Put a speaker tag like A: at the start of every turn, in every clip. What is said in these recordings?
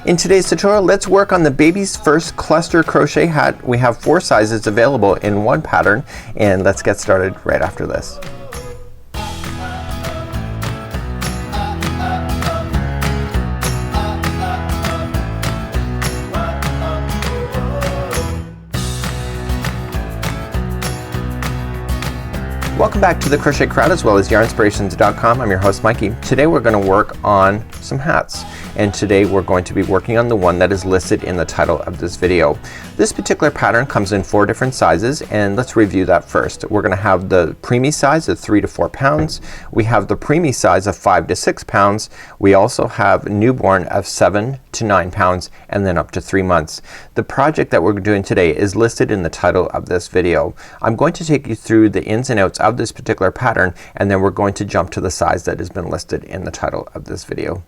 A: In today's tutorial, let's work on the baby's first cluster crochet hat. We have 4 sizes available in one pattern, and let's get started right after this. Welcome back to the Crochet Crowd as well as yarnspirations.com. I'm your host Mikey. Today we're going to work on some hats, and today we're going to be working on the one that is listed in the title of this video. This particular pattern comes in 4 different sizes, and let's review that first. We're going to have the preemie size of 3 to 4 pounds. We have the preemie size of 5 to 6 pounds. We also have newborn of 7 to 9 pounds and then up to 3 months. The project that we're doing today is listed in the title of this video. I'm going to take you through the ins and outs of this particular pattern, and then we're going to jump to the size that has been listed in the title of this video.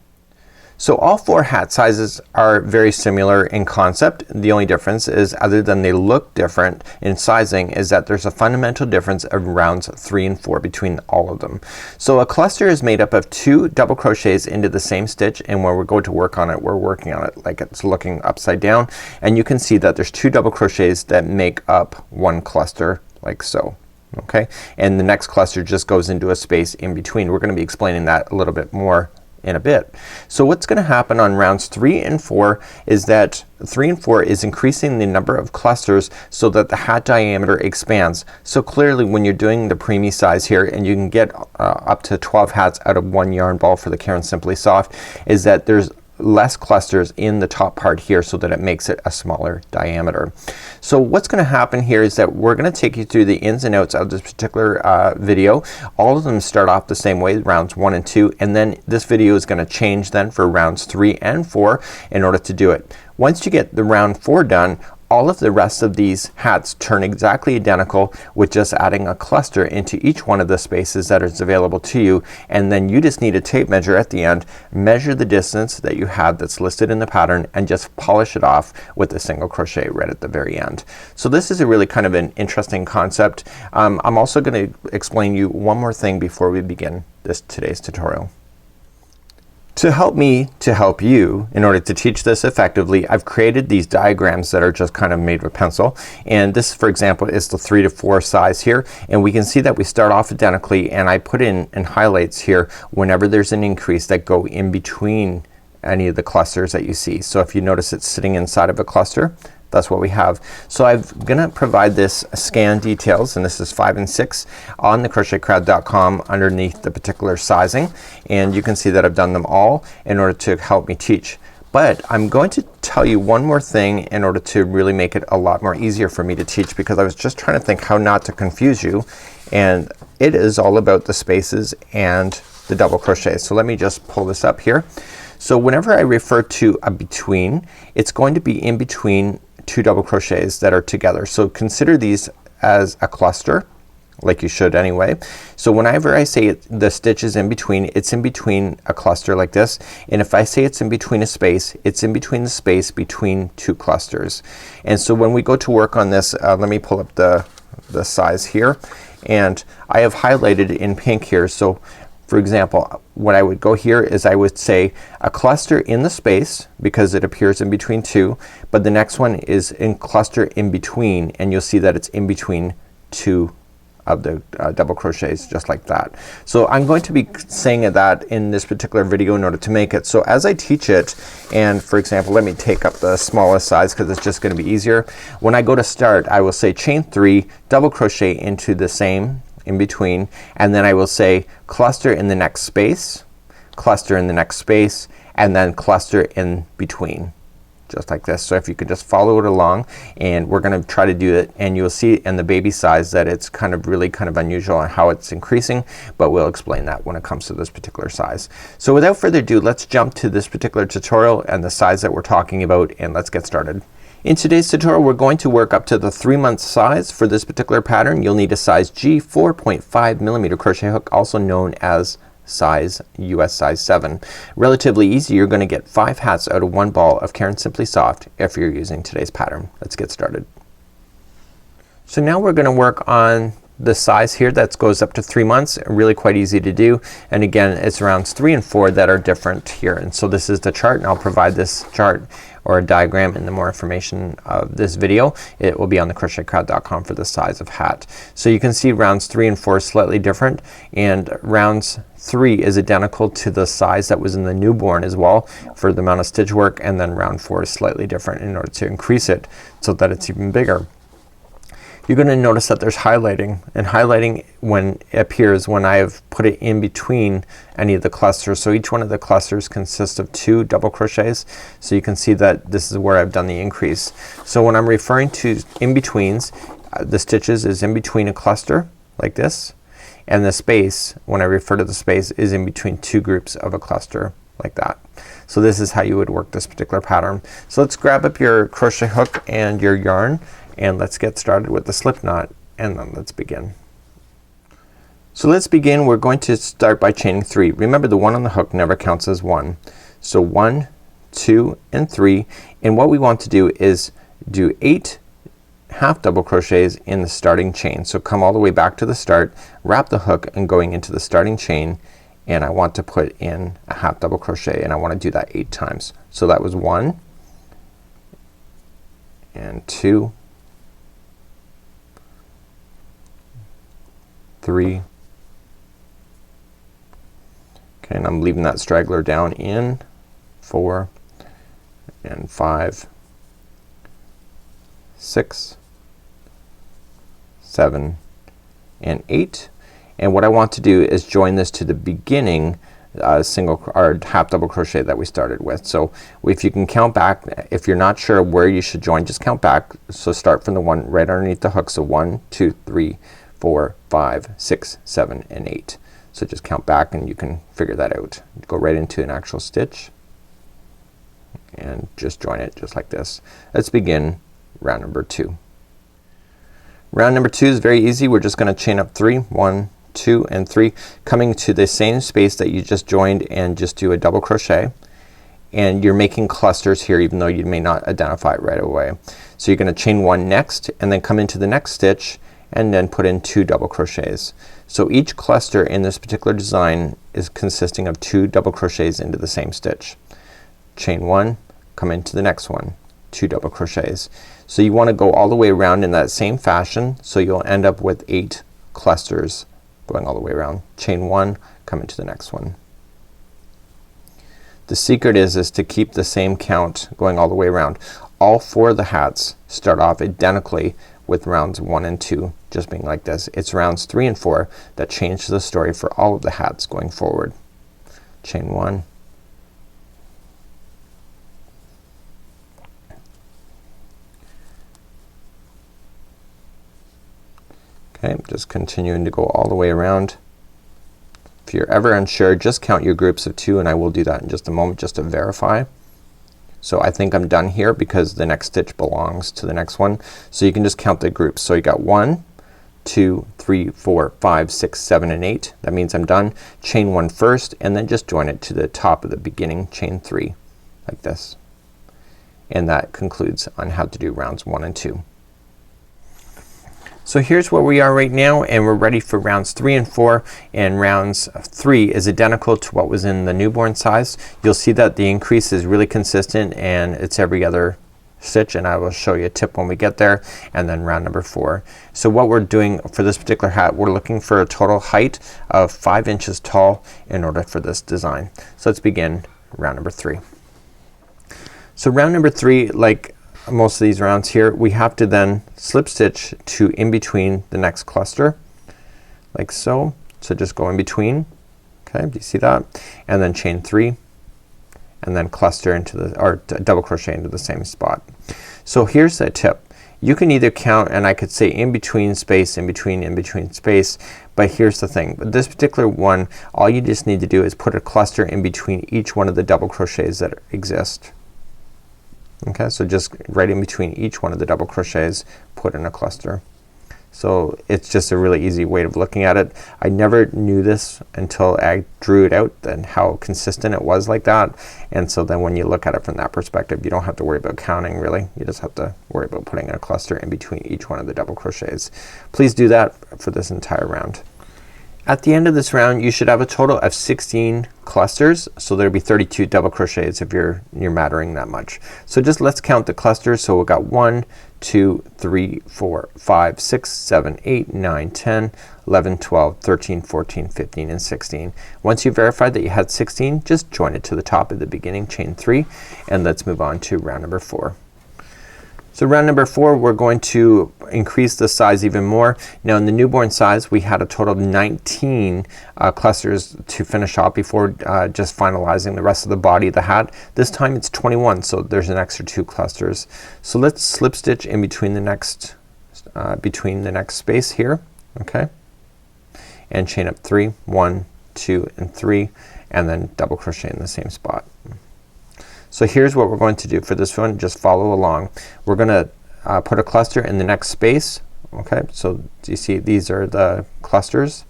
A: So all 4 hat sizes are very similar in concept. The only difference is, other than they look different in sizing, is that there's a fundamental difference of rounds 3 and 4 between all of them. So a cluster is made up of 2 double crochets into the same stitch, and when we go to work on it, we're working on it like it's looking upside down, and you can see that there's 2 double crochets that make up one cluster, like so. Okay, and the next cluster just goes into a space in between. We're going to be explaining that a little bit more in a bit. So what's going to happen on rounds 3 and 4 is that 3 and 4 is increasing the number of clusters so that the hat diameter expands. So clearly when you're doing the preemie size here, and you can get up to 12 hats out of one yarn ball for the Caron Simply Soft, is that there's less clusters in the top part here so that it makes it a smaller diameter. So what's going to happen here is that we're going to take you through the ins and outs of this particular video. All of them start off the same way, rounds 1 and 2, and then this video is going to change then for rounds 3 and 4 in order to do it. Once you get the round 4 done, all of the rest of these hats turn exactly identical with just adding a cluster into each one of the spaces that is available to you, and then you just need a tape measure at the end, measure the distance that you have that's listed in the pattern, and just polish it off with a single crochet right at the very end. So this is a really kind of an interesting concept. I'm also going to explain you one more thing before we begin today's tutorial. To help me to help you in order to teach this effectively, I've created these diagrams that are just kind of made with pencil, and this, for example, is the 3 to 4 size here, and we can see that we start off identically, and I put in highlights here whenever there's an increase that go in between any of the clusters that you see. So if you notice it's sitting inside of a cluster, that's what we have. So I'm gonna provide this scan details, and this is 5 and 6 on the crochetcrowd.com underneath the particular sizing, and you can see that I've done them all in order to help me teach. But I'm going to tell you one more thing in order to really make it a lot more easier for me to teach, because I was just trying to think how not to confuse you, and it is all about the spaces and the double crochets. So let me just pull this up here. So whenever I refer to a between, it's going to be in between 2 double crochets that are together. So consider these as a cluster, like you should anyway. So whenever I say the stitch is in between, it's in between a cluster like this, and if I say it's in between a space, it's in between the space between 2 clusters. And so when we go to work on this, let me pull up the size here, and I have highlighted in pink here. So for example, what I would go here is I would say a cluster in the space because it appears in between 2, but the next one is in cluster in between, and you'll see that it's in between 2 of the double crochets, just like that. So I'm going to be saying that in this particular video in order to make it. So as I teach it, and for example, let me take up the smallest size because it's just going to be easier. When I go to start, I will say chain 3, double crochet into the same in between, and then I will say cluster in the next space, cluster in the next space, and then cluster in between, just like this. So if you could just follow it along, and we're gonna try to do it, and you'll see in the baby size that it's kind of really kind of unusual on how it's increasing, but we'll explain that when it comes to this particular size. So without further ado, let's jump to this particular tutorial and the size that we're talking about, and let's get started. In today's tutorial, we're going to work up to the 3-month size. For this particular pattern, you'll need a size G 4.5 millimeter crochet hook, also known as US size 7. Relatively easy. You're going to get 5 hats out of one ball of Caron Simply Soft if you're using today's pattern. Let's get started. So now we're going to work on the size here that goes up to 3 months, really quite easy to do. And again, it's rounds 3 and 4 that are different here. And so this is the chart, and I'll provide this chart or a diagram in the more information of this video. It will be on the crochetcrowd.com for the size of hat. So you can see rounds 3 and 4 slightly different, and rounds 3 is identical to the size that was in the newborn as well for the amount of stitch work, and then round 4 is slightly different in order to increase it so that it's even bigger. You're gonna notice that there's highlighting, and highlighting when it appears when I have put it in between any of the clusters. So each one of the clusters consists of 2 double crochets. So you can see that this is where I've done the increase. So when I'm referring to in-betweens, the stitches is in between a cluster like this, and the space, when I refer to the space, is in between 2 groups of a cluster like that. So this is how you would work this particular pattern. So let's grab up your crochet hook and your yarn, and let's get started with the slip knot, and then let's begin. So let's begin. We're going to start by chaining 3. Remember, the 1 on the hook never counts as 1. So 1, 2 and 3, and what we want to do is do 8 half double crochets in the starting chain. So come all the way back to the start, wrap the hook and going into the starting chain, and I want to put in a half double crochet, and I want to do that 8 times. So that was 1 and 2, 3, okay, and I'm leaving that straggler down in 4 and 5, 6, 7 and 8. And what I want to do is join this to the beginning single or half double crochet that we started with. So if you can count back, if you're not sure where you should join, just count back. So start from the one right underneath the hook. So 1, 2, 3, 4, 5, 6, 7 and 8. So just count back and you can figure that out. Go right into an actual stitch and just join it just like this. Let's begin round number 2. Round number 2 is very easy. We're just gonna chain up 3, 1, 2 and 3, coming to the same space that you just joined, and just do a double crochet. And you're making clusters here even though you may not identify it right away. So you're gonna chain 1 next, and then come into the next stitch and then put in 2 double crochets. So each cluster in this particular design is consisting of 2 double crochets into the same stitch. Chain 1, come into the next one, 2 double crochets. So you want to go all the way around in that same fashion, so you'll end up with 8 clusters going all the way around. Chain 1, come into the next one. The secret is to keep the same count going all the way around. All 4 of the hats start off identically with rounds 1 and 2 just being like this. It's rounds 3 and 4 that change the story for all of the hats going forward. Chain 1, okay, just continuing to go all the way around. If you're ever unsure, just count your groups of 2, and I will do that in just a moment just to verify. So I think I'm done here because the next stitch belongs to the next one. So you can just count the groups. So you got 1, 2, 3, 4, 5, 6, 7 and 8. That means I'm done. Chain 1 first, and then just join it to the top of the beginning chain 3 like this. And that concludes on how to do rounds 1 and 2. So here's where we are right now, and we're ready for rounds 3 and 4, and rounds 3 is identical to what was in the newborn size. You'll see that the increase is really consistent, and it's every other stitch, and I will show you a tip when we get there. And then round number 4. So what we're doing for this particular hat, we're looking for a total height of 5 inches tall in order for this design. So let's begin round number 3. So round number 3, like most of these rounds here, we have to then slip stitch to in between the next cluster like so. So just go in between, okay, do you see that? And then chain 3 and then cluster into the, or double crochet into the same spot. So here's a tip. You can either count, and I could say in between space, in between space, but here's the thing. With this particular one, all you just need to do is put a cluster in between each one of the double crochets that exist. Okay, so just right in between each one of the double crochets, put in a cluster. So it's just a really easy way of looking at it. I never knew this until I drew it out and how consistent it was like that. And so then when you look at it from that perspective, you don't have to worry about counting really. You just have to worry about putting a cluster in between each one of the double crochets. Please do that for this entire round. At the end of this round you should have a total of 16 clusters. So there'll be 32 double crochets if you're mattering that much. So just let's count the clusters. So we've got 1, 2, 3, 4, 5, 6, 7, 8, 9, 10, 11, 12, 13, 14, 15, and 16. Once you verify that you had 16, just join it to the top of the beginning chain 3 and let's move on to round number 4. So round number 4 we're going to increase the size even more. Now in the newborn size we had a total of 19 clusters to finish off before just finalizing the rest of the body of the hat. This time it's 21, so there's an extra 2 clusters. So let's slip stitch in between the next space here, okay, and chain up 3, 1, 2, and 3, and then double crochet in the same spot. So here's what we're going to do for this one. Just follow along. We're gonna put a cluster in the next space. Okay, so do you see these are the clusters?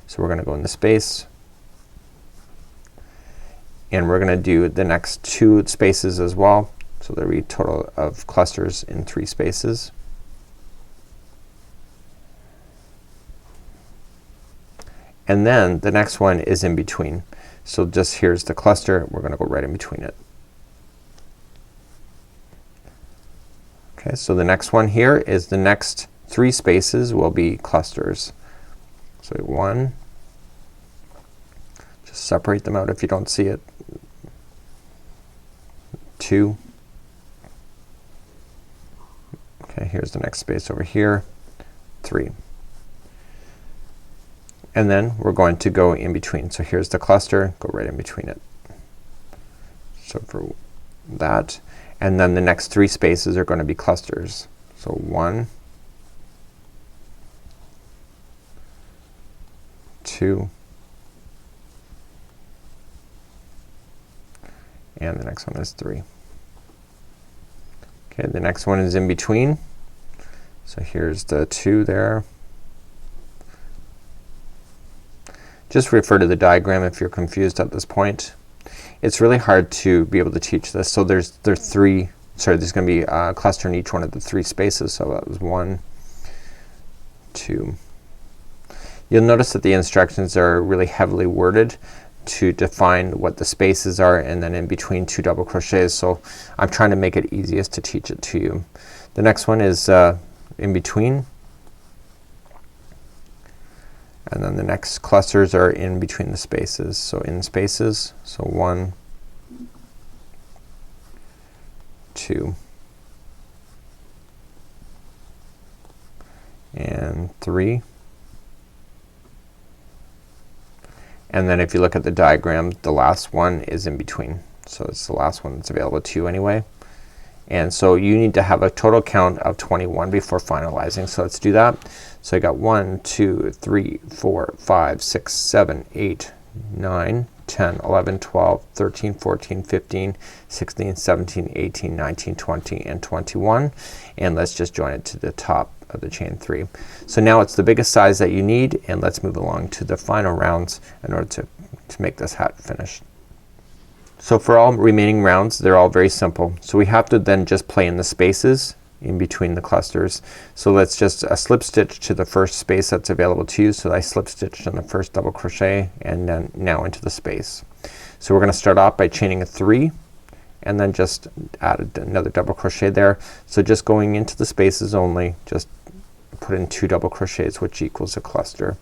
A: So we're gonna go in the space and we're gonna do the next 2 spaces as well. So there'll be a total of clusters in 3 spaces. And then the next one is in between. So just here's the cluster. We're gonna go right in between it. Okay, so the next one here is the next 3 spaces will be clusters. So 1, just separate them out if you don't see it. 2, okay, here's the next space over here. 3, and then we're going to go in between. So here's the cluster, go right in between it. So for that, and then the next 3 spaces are going to be clusters. So 1, 2, and the next one is 3. Okay, the next one is in between. So here's the 2 there. Just refer to the diagram if you're confused at this point. It's really hard to be able to teach this. So there's gonna be a cluster in each one of the 3 spaces. So that was 1, 2. You'll notice that the instructions are really heavily worded to define what the spaces are and then in between 2 double crochets. So I'm trying to make it easiest to teach it to you. The next one is in between. And then the next clusters are in between the spaces. So in spaces, so 1, 2, and 3. And then if you look at the diagram, the last one is in between. So it's the last one that's available to you anyway. And so you need to have a total count of 21 before finalizing. So let's do that. So I got 1, 2, 3, 4, 5, 6, 7, 8, 9, 10, 11, 12, 13, 14, 15, 16, 17, 18, 19, 20, and 21. And let's just join it to the top of the chain 3. So now it's the biggest size that you need, and let's move along to the final rounds in order to make this hat finished. So for all remaining rounds they're all very simple. So we have to then just play in the spaces in between the clusters. So let's just slip stitch to the first space that's available to you. So I slip stitched in the first double crochet and then now into the space. So we're gonna start off by chaining a 3 and then just add another double crochet there. So just going into the spaces only, just put in 2 double crochets which equals a cluster.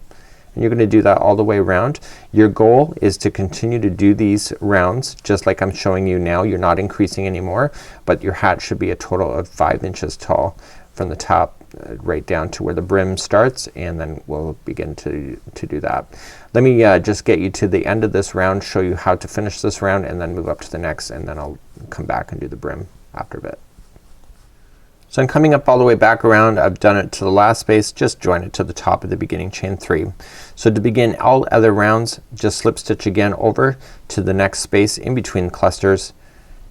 A: And you're gonna do that all the way around. Your goal is to continue to do these rounds just like I'm showing you now. You're not increasing anymore, but your hat should be a total of 5 inches tall from the top right down to where the brim starts, and then we'll begin to do that. Let me just get you to the end of this round, show you how to finish this round, and then move up to the next, and then I'll come back and do the brim after a bit. So I'm coming up all the way back around. I've done it to the last space. Just join it to the top of the beginning chain 3. So to begin all other rounds, just slip stitch again over to the next space in between clusters,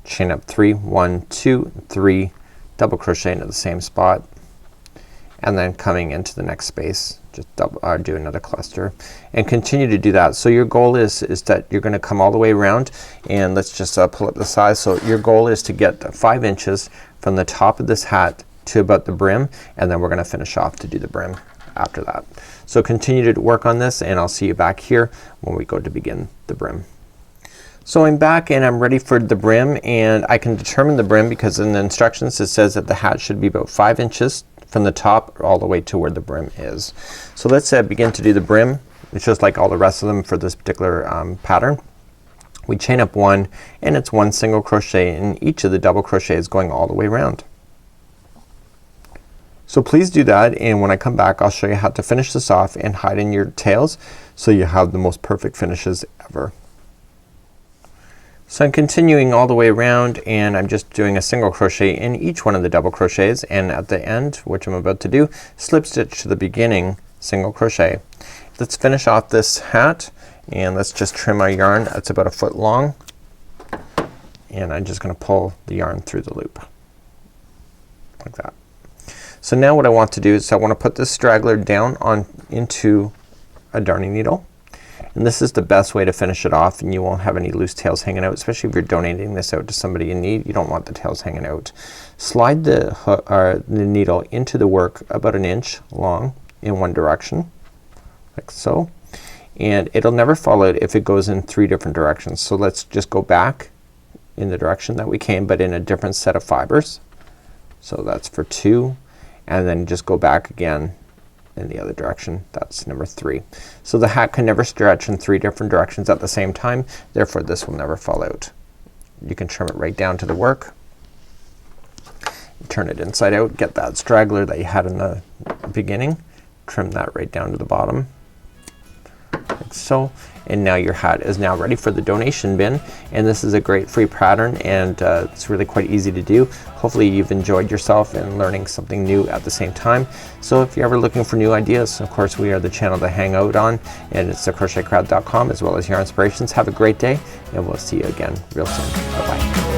A: chain up 3, 1, 2, 3, double crochet into the same spot, and then coming into the next space just do another cluster and continue to do that. So your goal is that you're gonna come all the way around, and let's just pull up the size. So your goal is to get 5 inches from the top of this hat to about the brim, and then we're gonna finish off to do the brim after that. So continue to work on this, and I'll see you back here when we go to begin the brim. So I'm back and I'm ready for the brim, and I can determine the brim because in the instructions it says that the hat should be about 5 inches from the top all the way to where the brim is. So let's begin to do the brim. It's just like all the rest of them for this particular pattern. We chain up 1, and it's 1 single crochet in each of the double crochets going all the way around. So please do that, and when I come back I'll show you how to finish this off and hide in your tails so you have the most perfect finishes ever. So I'm continuing all the way around, and I'm just doing a single crochet in each one of the double crochets, and at the end, which I'm about to do, slip stitch to the beginning single crochet. Let's finish off this hat, and let's just trim our yarn. It's about 1 foot long, and I'm just gonna pull the yarn through the loop like that. So now what I want to do is I want to put this straggler down into a darning needle. And this is the best way to finish it off, and you won't have any loose tails hanging out, especially if you're donating this out to somebody in need. You don't want the tails hanging out. Slide the needle into the work about 1 inch long in one direction like so, and it'll never fall out if it goes in 3 different directions. So let's just go back in the direction that we came, but in a different set of fibers. So that's for 2, and then just go back again in the other direction. That's number 3. So the hat can never stretch in 3 different directions at the same time, therefore this will never fall out. You can trim it right down to the work, turn it inside out, get that straggler that you had in the beginning, trim that right down to the bottom like so, and now your hat is now ready for the donation bin. And this is a great free pattern, and it's really quite easy to do. Hopefully you've enjoyed yourself and learning something new at the same time. So if you're ever looking for new ideas, of course we are the channel to hang out on, and it's thecrochetcrowd.com as well as Yarn Inspirations. Have a great day, and we'll see you again real soon. Bye bye.